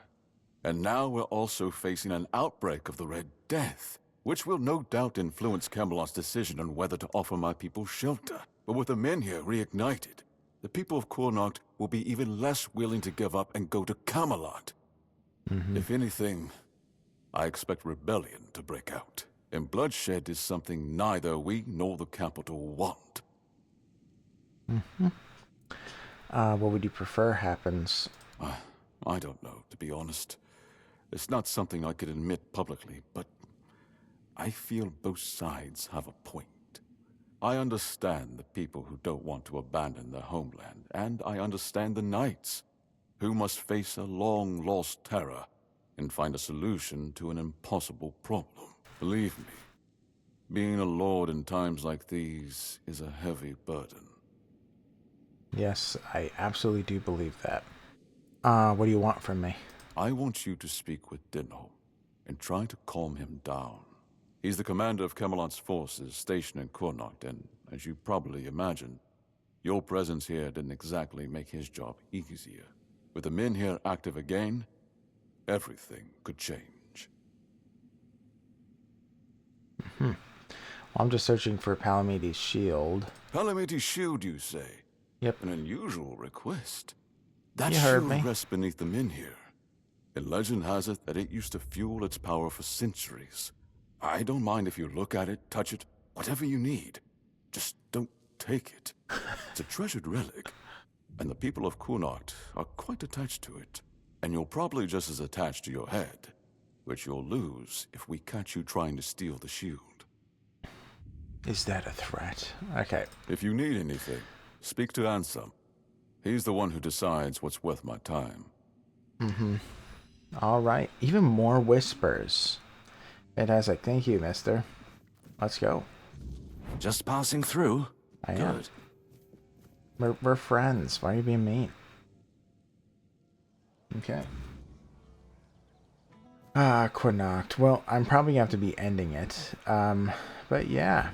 And now we're also facing an outbreak of the Red Death, which will no doubt influence Camelot's decision on whether to offer my people shelter. But with the Menhir reignited, the people of Cuanacht will be even less willing to give up and go to Camelot. If anything, I expect rebellion to break out. And bloodshed is something neither we nor the capital want. What would you prefer happens? I don't know, to be honest. It's not something I could admit publicly, but I feel both sides have a point. I understand the people who don't want to abandon their homeland, and I understand the knights, who must face a long-lost terror and find a solution to an impossible problem. Believe me, being a lord in times like these is a heavy burden. Yes, I absolutely do believe that. What do you want from me? I want you to speak with Dinho and try to calm him down. He's the commander of Camelot's forces stationed in Cuanacht, and as you probably imagine, your presence here didn't exactly make his job easier. With the Menhir active again, everything could change. Well, I'm just searching for Palamedes' shield. Palamedes' shield, you say? Yep. An unusual request. That You heard shield me. rests beneath the Menhir. And legend has it that it used to fuel its power for centuries. I don't mind if you look at it, touch it, whatever you need. Just don't take it. It's a treasured relic, and the people of Cuanacht are quite attached to it. And you're probably just as attached to your head, which you'll lose if we catch you trying to steal the shield. Is that a threat? Okay. If you need anything, speak to Ansem. He's the one who decides what's worth my time. All right. Even more whispers. Fantastic. Thank you, mister. Let's go. Just passing through? I am. Good. We're friends. Why are you being mean? Okay. Cuanacht. Well, I'm probably gonna have to be ending it. But yeah.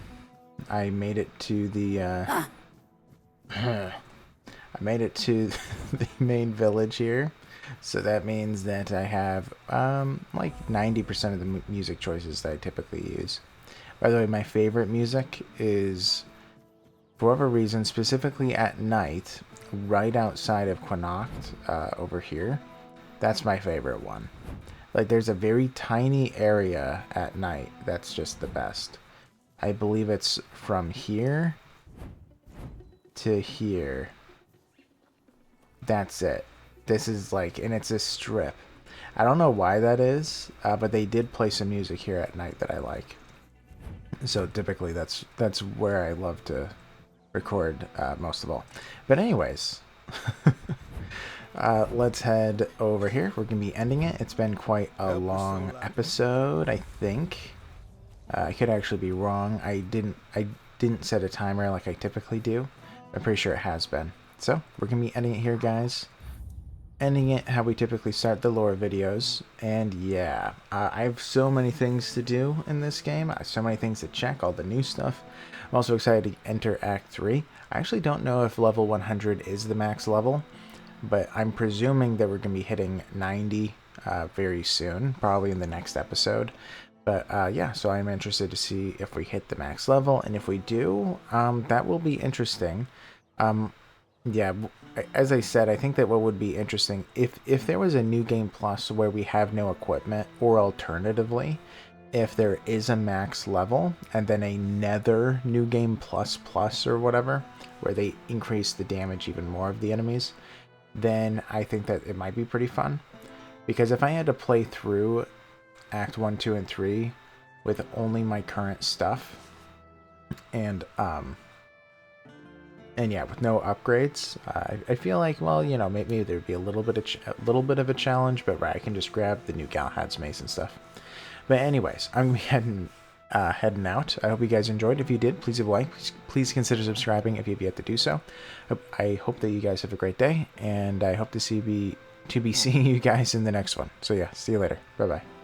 I made it to the, I made it to the main village here. So that means that I have, like 90% of the music choices that I typically use. By the way, my favorite music is, for whatever reason, specifically at night, right outside of Cuanacht, over here. That's my favorite one. Like, there's a very tiny area at night that's just the best. I believe it's from here to here. That's it. This is like, and it's a strip. I don't know why that is, but they did play some music here at night that I like. So typically that's where I love to record most of all. But anyways, let's head over here. We're gonna be ending it. It's been quite a long episode, I think. I could actually be wrong. I didn't set a timer like I typically do. I'm pretty sure it has been. So we're gonna be ending it here, guys. Ending it how we typically start the lore videos. And yeah, I have so many things to do in this game. So many things to check, all the new stuff. I'm also excited to enter Act 3. I actually don't know if level 100 is the max level, but I'm presuming that we're going to be hitting 90 very soon, probably in the next episode. But yeah, so I'm interested to see if we hit the max level, and if we do, that will be interesting. Yeah, as I said, I think that what would be interesting, if there was a New Game Plus where we have no equipment, or alternatively, if there is a max level, and then another New Game Plus Plus or whatever, where they increase the damage even more of the enemies, then I think that it might be pretty fun. Because if I had to play through Act 1, 2, and 3 with only my current stuff, and yeah, with no upgrades, I feel like, well, you know, maybe there'd be a little bit of a challenge, but right, I can just grab the new Galahad's mace and stuff. But anyways, I'm gonna be heading out. I hope you guys enjoyed. If you did, please leave a like. Please consider subscribing if you've yet to do so. I hope that you guys have a great day, and I hope to be seeing you guys in the next one. So yeah, see you later. Bye bye.